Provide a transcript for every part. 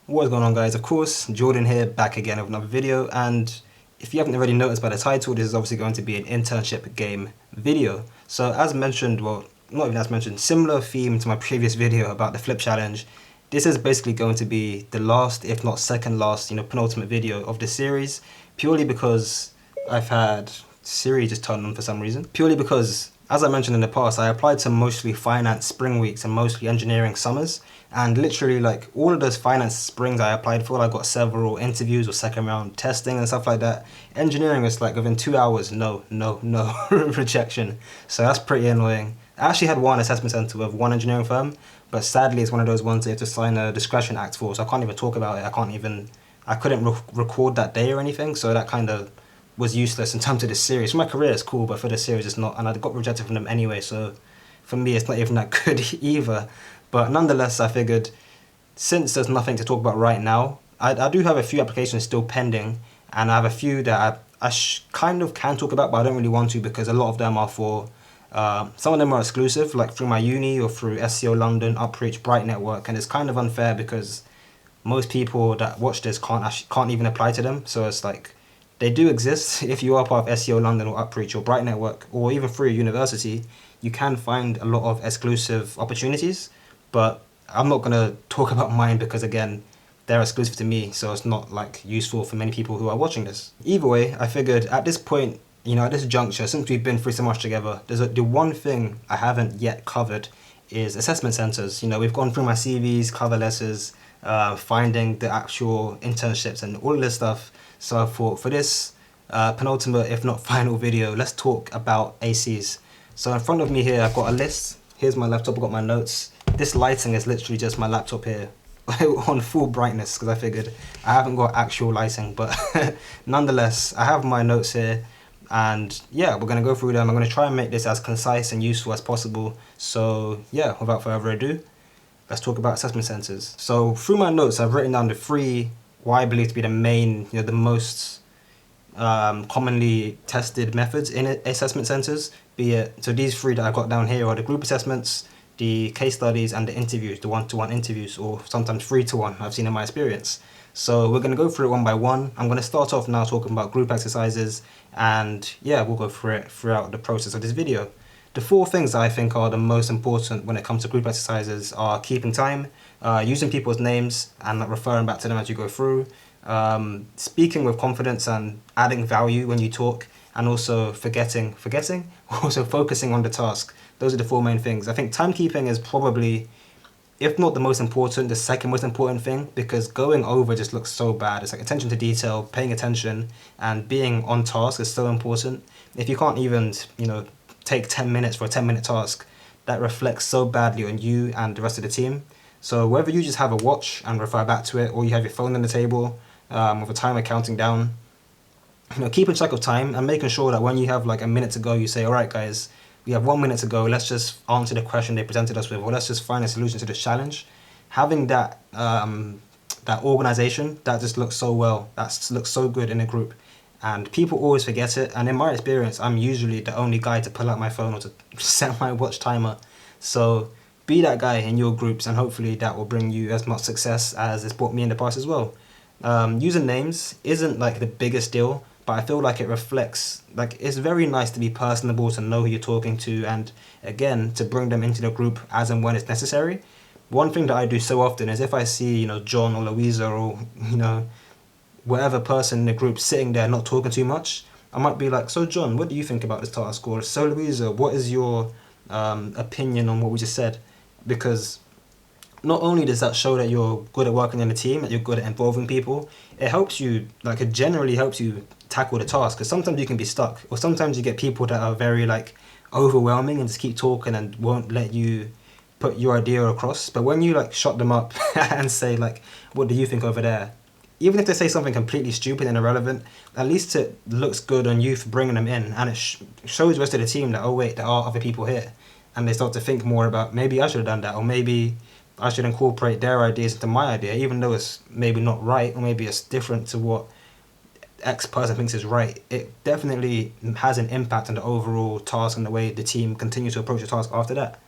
What is going on, guys? Of course, Jordan here, back again with another video, and if you haven't already noticed by the title, this is obviously going to be an internship game video. So as mentioned, well, not even as mentioned, similar theme to my previous video about the flip challenge, this is basically going to be the last, if not second last, penultimate video of this series, purely because I've had Siri just turned on for some reason. Purely because, as I mentioned in the past, I applied to mostly finance spring weeks and mostly engineering summers. And literally, like, all of those finance springs I applied for, I got several interviews or second round testing and stuff like that. Engineering was like within 2 hours, no, rejection. So that's pretty annoying. I actually had one assessment center with one engineering firm, but sadly it's one of those ones they have to sign a discretion act for, so I can't even talk about it. I couldn't record that day or anything, so that kind of was useless in terms of this series. For my career it's cool, but for the series it's not, and I got rejected from them anyway, so for me it's not even that good either. But nonetheless, I figured, since there's nothing to talk about right now, I do have a few applications still pending, and I have a few that I kind of can talk about, but I don't really want to because a lot of them are for, some of them are exclusive, like through my uni or through SEO London, Upreach, Bright Network, and it's kind of unfair because most people that watch this can't even apply to them. So it's like, they do exist. If you are part of SEO London or Upreach or Bright Network, or even through a university, you can find a lot of exclusive opportunities. But I'm not going to talk about mine because, again, they're exclusive to me, so it's not like useful for many people who are watching this. Either way, I figured at this point, at this juncture, since we've been through so much together, the one thing I haven't yet covered is assessment centers. We've gone through my CVs, cover letters, finding the actual internships and all of this stuff. So I thought for this penultimate, if not final video, let's talk about ACs. So in front of me here, I've got a list. Here's my laptop, I've got my notes. This lighting is literally just my laptop here on full brightness because I figured I haven't got actual lighting, but nonetheless, I have my notes here, and yeah, we're going to go through them. I'm going to try and make this as concise and useful as possible. So yeah, without further ado, let's talk about assessment centers. So through my notes, I've written down the three, what I believe to be the main, the most commonly tested methods in assessment centers. So these three that I've got down here are the group assessments, the case studies, and the interviews, the one-to-one interviews, or sometimes 3-to-1 I've seen in my experience. So we're going to go through it one by one. I'm going to start off now talking about group exercises, and yeah, we'll go through it throughout the process of this video. The four things that I think are the most important when it comes to group exercises are keeping time, using people's names and referring back to them as you go through, speaking with confidence and adding value when you talk, and also also focusing on the task. Those are the four main things. I think timekeeping is probably, if not the most important, the second most important thing, because going over just looks so bad. It's like attention to detail, paying attention, and being on task is so important. If you can't even, take 10 minutes for a 10-minute task, that reflects so badly on you and the rest of the team. So whether you just have a watch and refer back to it, or you have your phone on the table with a timer counting down, keeping track of time and making sure that when you have like a minute to go, you say, all right, guys, we have 1 minute to go. Let's just answer the question they presented us with, or let's just find a solution to this challenge. Having that organization, that just looks so well. That looks so good in a group. And people always forget it. And in my experience, I'm usually the only guy to pull out my phone or to set my watch timer. So be that guy in your groups, and hopefully that will bring you as much success as it's brought me in the past as well. Using names isn't like the biggest deal, but I feel like it reflects, like, it's very nice to be personable, to know who you're talking to, and again, to bring them into the group as and when it's necessary. One thing that I do so often is if I see, John or Louisa or, whatever person in the group sitting there not talking too much, I might be like, so John, what do you think about this task? Or so Louisa, what is your opinion on what we just said? Because not only does that show that you're good at working in a team, that you're good at involving people, it helps you, like, it generally helps you tackle the task, because sometimes you can be stuck, or sometimes you get people that are very like overwhelming and just keep talking and won't let you put your idea across. But when you like shut them up and say like, what do you think over there, even if they say something completely stupid and irrelevant, at least it looks good on you for bringing them in, and it shows the rest of the team that, oh wait, there are other people here, and they start to think more about, maybe I should have done that, or maybe I should incorporate their ideas into my idea, even though it's maybe not right, or maybe it's different to what X person thinks is right. It definitely has an impact on the overall task and the way the team continues to approach the task after that.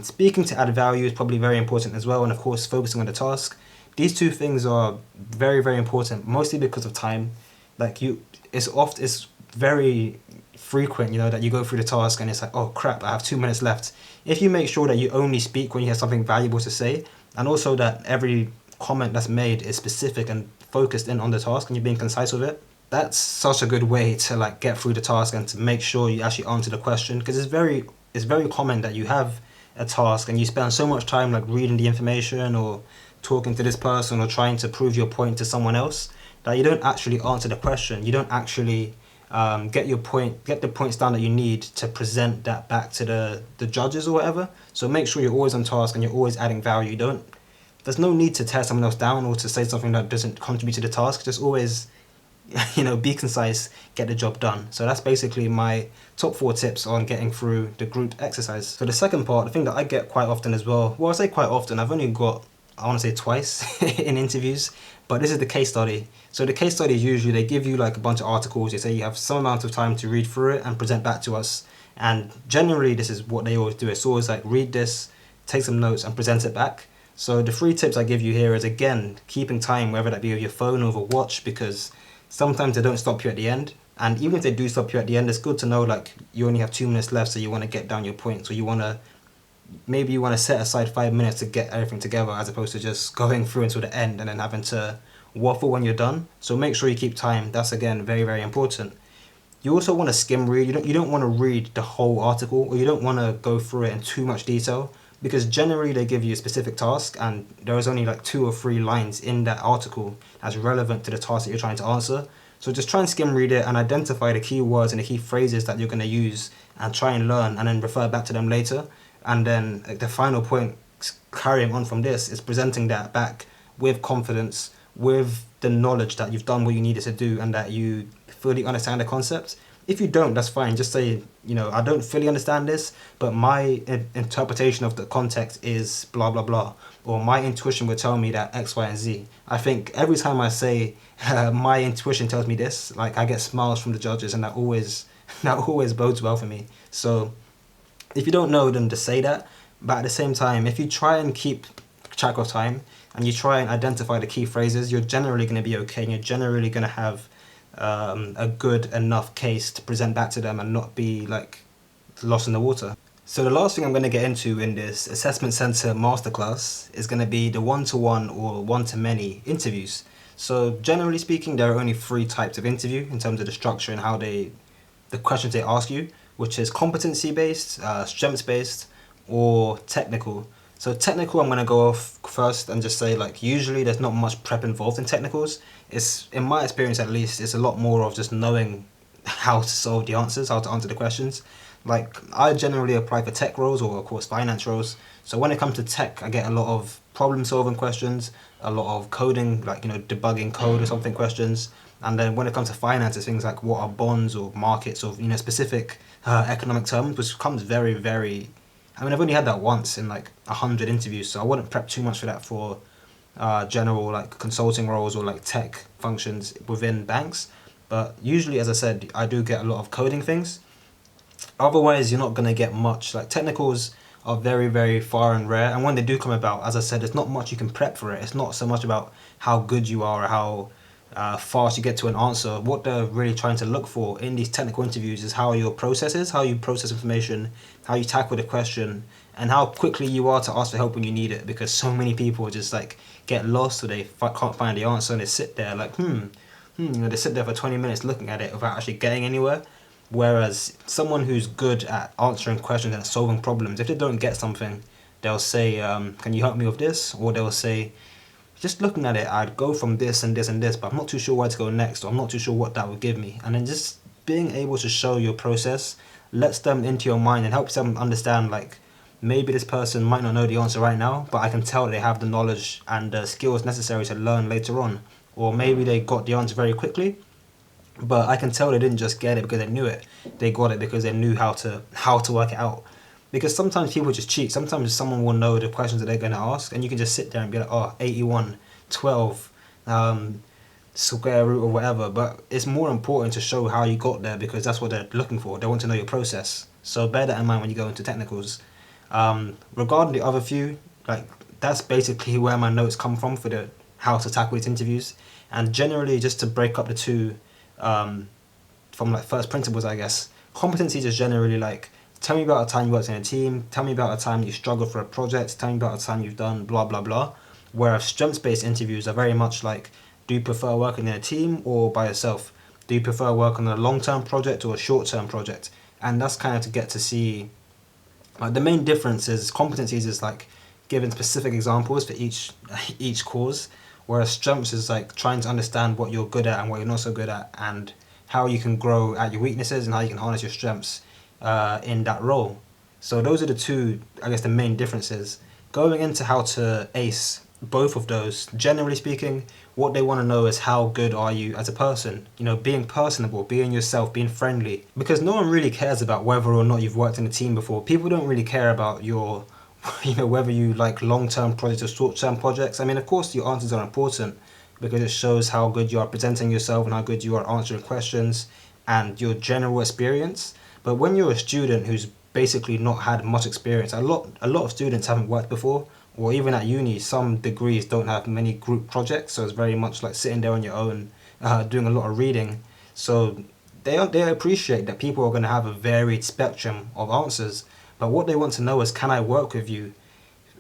Speaking to add value is probably very important as well, and of course focusing on the task. these two things are very, very important, mostly because of time. Like it's very frequent, that you go through the task and it's like, oh crap, I have 2 minutes left. If you make sure that you only speak when you have something valuable to say, and also that every comment that's made is specific and focused in on the task, and you're being concise with it, that's such a good way to like get through the task and to make sure you actually answer the question. Because it's very common that you have a task and you spend so much time like reading the information or talking to this person or trying to prove your point to someone else that you don't actually answer the question. You don't actually get the points down that you need to present that back to the judges or whatever. So make sure you're always on task and you're always adding value. There's no need to tear someone else down or to say something that doesn't contribute to the task. Just always, be concise, get the job done. So that's basically my top 4 tips on getting through the group exercise. So the second part, the thing that I get quite often as well, I say quite often, I've only got, I want to say twice in interviews, but this is the case study. So the case study is usually they give you like a bunch of articles, they say you have some amount of time to read through it and present back to us. And generally this is what they always do. It's always like read this, take some notes and present it back. So the 3 tips I give you here is, again, keeping time, whether that be with your phone or with a watch, because sometimes they don't stop you at the end. And even if they do stop you at the end, it's good to know like you only have 2 minutes left, so you want to get down your point. So you want to set aside 5 minutes to get everything together, as opposed to just going through until the end and then having to waffle when you're done. So make sure you keep time. That's, again, very, very important. You also want to skim read. You don't want to read the whole article, or you don't want to go through it in too much detail, because generally they give you a specific task and there is only like 2 or 3 lines in that article that's relevant to the task that you're trying to answer. So just try and skim read it and identify the key words and the key phrases that you're going to use and try and learn, and then refer back to them later. And then the final point, carrying on from this, is presenting that back with confidence, with the knowledge that you've done what you needed to do and that you fully understand the concept. If you don't, that's fine. Just say, I don't fully understand this, but my interpretation of the context is blah, blah, blah. Or my intuition would tell me that X, Y, and Z. I think every time I say my intuition tells me this, like I get smiles from the judges, and that always bodes well for me. So if you don't know, then just say that. But at the same time, if you try and keep track of time and you try and identify the key phrases, you're generally going to be okay, and you're generally going to have a good enough case to present back to them and not be like lost in the water. So the last thing I'm going to get into in this assessment center masterclass is going to be the one-to-one or one-to-many interviews. So generally speaking, there are only 3 types of interview in terms of the structure and how the questions they ask you, which is competency based, strengths based, or technical. So technical, I'm going to go off first and just say, like, usually there's not much prep involved in technicals. It's, in my experience at least, it's a lot more of just knowing how to solve the answers, how to answer the questions. Like, I generally apply for tech roles or, of course, finance roles. So when it comes to tech, I get a lot of problem solving questions, a lot of coding, like, debugging code or something questions. And then when it comes to finance, it's things like what are bonds or markets or, specific economic terms, which comes very, very... I mean, I've only had that once in like 100 interviews, so I wouldn't prep too much for that for general like consulting roles or like tech functions within banks. But usually, as I said, I do get a lot of coding things. Otherwise, you're not going to get much. Like, technicals are very, very far and rare, and when they do come about, as I said, there's not much you can prep for it. It's not so much about how good you are or how fast you get to an answer. What they're really trying to look for in these technical interviews is how your process is, how you process information, how you tackle the question, and how quickly you are to ask for help when you need it, because so many people just like get lost or they can't find the answer and they sit there like they sit there for 20 minutes looking at it without actually getting anywhere. Whereas someone who's good at answering questions and solving problems, if they don't get something, they'll say, can you help me with this? Or they'll say, just looking at it, I'd go from this and this and this, but I'm not too sure where to go next, or I'm not too sure what that would give me. And then just being able to show your process lets them into your mind and helps them understand, like, maybe this person might not know the answer right now, but I can tell they have the knowledge and the skills necessary to learn later on. Or maybe they got the answer very quickly, but I can tell they didn't just get it because they knew it. They got it because they knew how to work it out. Because sometimes people just cheat. Sometimes someone will know the questions that they're going to ask, and you can just sit there and be like, oh, 81, 12, square root or whatever. But it's more important to show how you got there, because that's what they're looking for. They want to know your process. So bear that in mind when you go into technicals. Regarding the other few, like, that's basically where my notes come from for the how to tackle these interviews. And generally, just to break up the two, from like first principles, I guess, competencies is generally like, tell me about a time you worked in a team, tell me about a time you struggled for a project, tell me about a time you've done blah blah blah. Whereas strengths-based interviews are very much like, do you prefer working in a team or by yourself? Do you prefer work on a long-term project or a short-term project? And that's kind of to get to see, like, the main difference is competencies is like giving specific examples for each cause, whereas strengths is like trying to understand what you're good at and what you're not so good at, and how you can grow at your weaknesses and how you can harness your strengths in that role. So those are the two, I guess, the main differences. Going into how to ace both of those, generally speaking, what they want to know is how good are you as a person? You know, being personable, being yourself, being friendly. Because no one really cares about whether or not you've worked in a team before. People don't really care about your, you know, whether you like long-term projects or short-term projects. I mean, of course, your answers are important because it shows how good you are presenting yourself and how good you are answering questions and your general experience. But when you're a student who's basically not had much experience, a lot of students haven't worked before, or even at uni, some degrees don't have many group projects, so it's very much like sitting there on your own, doing a lot of reading. So they appreciate that people are going to have a varied spectrum of answers, but what they want to know is, can I work with you?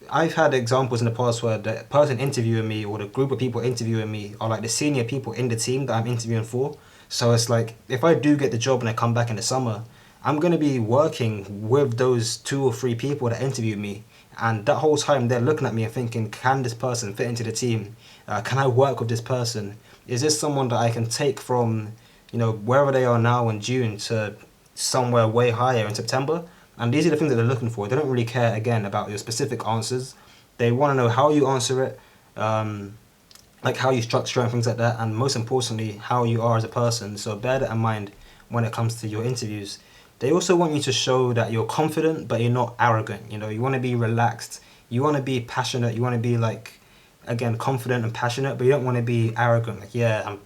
I've had examples in the past where the person interviewing me or the group of people interviewing me are like the senior people in the team that I'm interviewing for. So it's like, if I do get the job and I come back in the summer, I'm going to be working with those 2 or 3 people that interviewed me. And that whole time they're looking at me and thinking, can this person fit into the team? Can I work with this person? Is this someone that I can take from, you know, wherever they are now in June to somewhere way higher in September? And these are the things that they're looking for. They don't really care, again, about your specific answers. They want to know how you answer it, like how you structure and things like that, and most importantly, how you are as a person. So bear that in mind when it comes to your interviews. They also want you to show that you're confident, but you're not arrogant. You know, you want to be relaxed. You want to be passionate. You want to be like, again, confident and passionate, but you don't want to be arrogant. Like, yeah,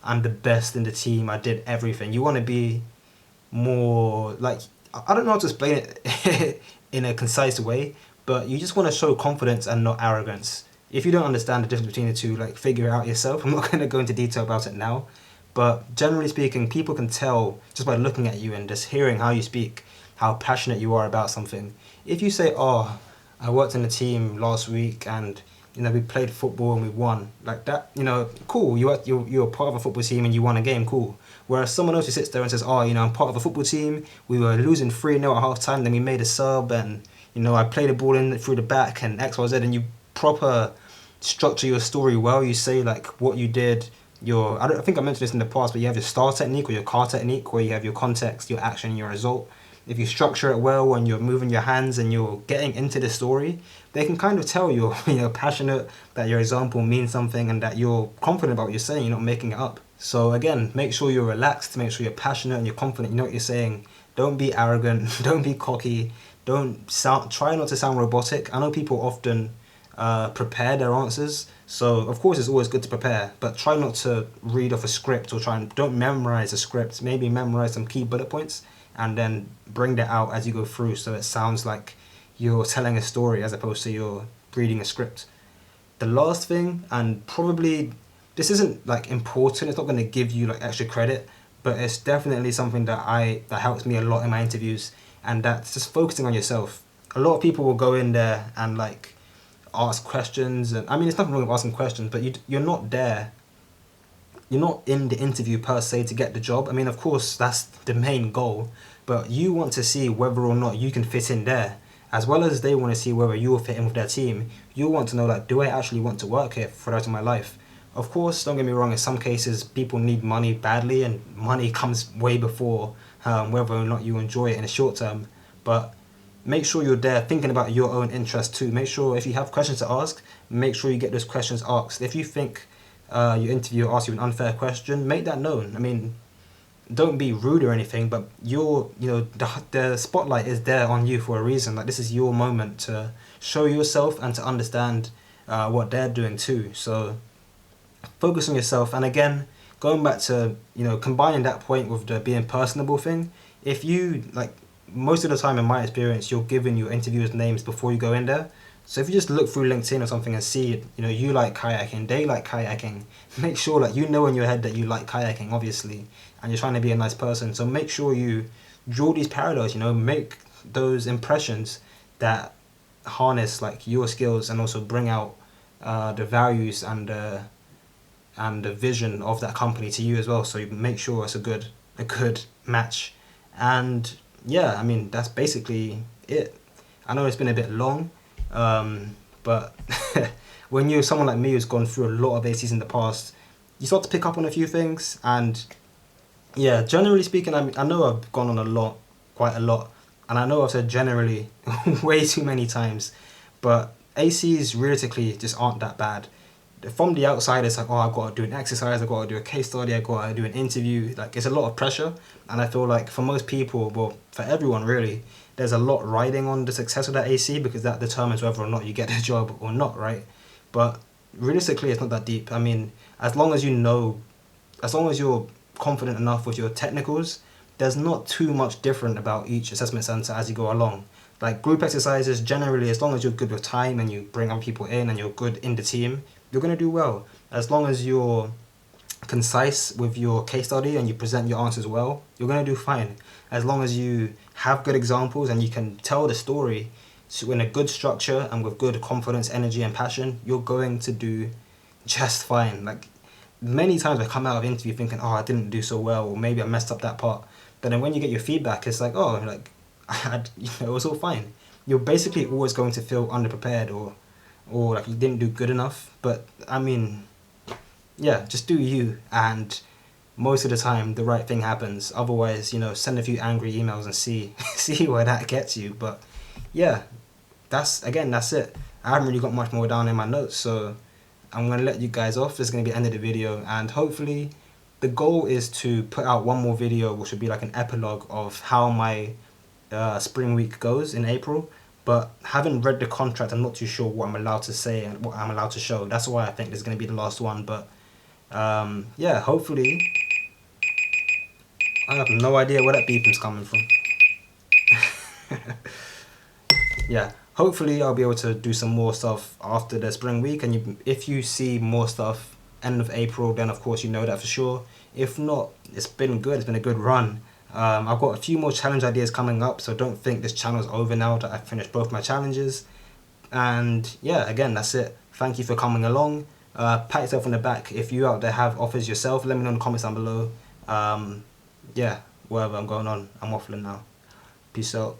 I'm the best in the team. I did everything. You want to be more like, I don't know how to explain it in a concise way, but you just want to show confidence and not arrogance. If you don't understand the difference between the two, like, figure it out yourself. I'm not going to go into detail about it now. But generally speaking, people can tell just by looking at you and just hearing how you speak, how passionate you are about something. If you say, oh, I worked in a team last week and, you know, we played football and we won, like that, you know, cool, you're part of a football team and you won a game, cool. Whereas someone else who sits there and says, oh, you know, I'm part of a football team, we were losing 3-0 at half time, then we made a sub and, you know, I played the ball in through the back and X, Y, Z, and you proper structure your story well. You say like what you did, I think I mentioned this in the past, but you have your star technique or your car technique, where you have your context, your action, your result. If you structure it well and you're moving your hands and you're getting into the story, they can kind of tell you're, you know, passionate, that your example means something, and that you're confident about what you're saying, you're not making it up. So again, make sure you're relaxed, make sure you're passionate and you're confident, you know what you're saying. Don't be arrogant, don't be cocky, try not to sound robotic. I know people often prepare their answers, so of course it's always good to prepare, but try not to read off a script, or don't memorize a script. Maybe memorize some key bullet points and then bring that out as you go through, so it sounds like you're telling a story as opposed to you're reading a script. The last thing, and probably this isn't like important, it's not going to give you like extra credit, but it's definitely something that helps me a lot in my interviews, and that's just focusing on yourself. A lot of people will go in there and like ask questions, and I mean, it's nothing wrong with asking questions, but you're not there. You're not in the interview per se to get the job. I mean, of course, that's the main goal, but you want to see whether or not you can fit in there, as well as they want to see whether you will fit in with their team. You want to know, like, do I actually want to work here for the rest of my life? Of course, don't get me wrong, in some cases, people need money badly, and money comes way before whether or not you enjoy it in the short term. But make sure you're there thinking about your own interest too. Make sure if you have questions to ask, make sure you get those questions asked. If you think your interviewer asks you an unfair question, make that known. I mean, don't be rude or anything, but the spotlight is there on you for a reason. Like, this is your moment to show yourself and to understand what they're doing too. So focus on yourself. And again, going back to, combining that point with the being personable thing, if you, like, most of the time in my experience, you're giving your interviewers names before you go in there. So if you just look through LinkedIn or something and see, you like kayaking, they like kayaking, make sure like you know in your head that you like kayaking, obviously, and you're trying to be a nice person. So make sure you draw these parallels, make those impressions that harness like your skills and also bring out the values and the vision of that company to you as well. So you make sure it's a good match. And yeah, I mean that's basically it. I know it's been a bit long, but when you're someone like me who's gone through a lot of ACs in the past, you start to pick up on a few things. And yeah, generally speaking, I know I've gone on quite a lot, and I know I've said generally way too many times, but ACs realistically just aren't that bad. From the outside, it's like, oh, I've got to do an exercise, I've got to do a case study, I've got to do an interview. Like, it's a lot of pressure, and I feel like for most people, well, for everyone really, there's a lot riding on the success of that AC because that determines whether or not you get the job or not, right? But realistically, it's not that deep. I mean, as long as you know, as long as you're confident enough with your technicals, there's not too much different about each assessment center as you go along. Like group exercises, generally, as long as you're good with time and you bring other people in and you're good in the team, you're going to do well. As long as you're concise with your case study and you present your answers well, you're going to do fine. As long as you have good examples and you can tell the story in a good structure and with good confidence, energy, and passion, you're going to do just fine. Like, many times I come out of interview thinking, oh, I didn't do so well, or maybe I messed up that part. But then when you get your feedback, it's like, oh, like, it was all fine. You're basically always going to feel underprepared or like you didn't do good enough. But I mean, yeah, just do you, and most of the time the right thing happens. Otherwise, send a few angry emails and see see where that gets you. But yeah, that's it. I haven't really got much more down in my notes, so I'm gonna let you guys off. This is gonna be the end of the video, and hopefully the goal is to put out one more video which would be like an epilogue of how my spring week goes in April. But having read the contract, I'm not too sure what I'm allowed to say and what I'm allowed to show. That's why I think this is going to be the last one. But yeah, hopefully, I have no idea where that beeping's coming from. Yeah, hopefully I'll be able to do some more stuff after the spring week. And if you see more stuff end of April, then of course you know that for sure. If not, it's been good. It's been a good run. I've got a few more challenge ideas coming up, so don't think this channel's over now that I've finished both my challenges. And yeah, again, that's it. Thank you for coming along. Pat yourself on the back. If you out there have offers yourself, let me know in the comments down below. Yeah, whatever, I'm going on. I'm waffling now. Peace out.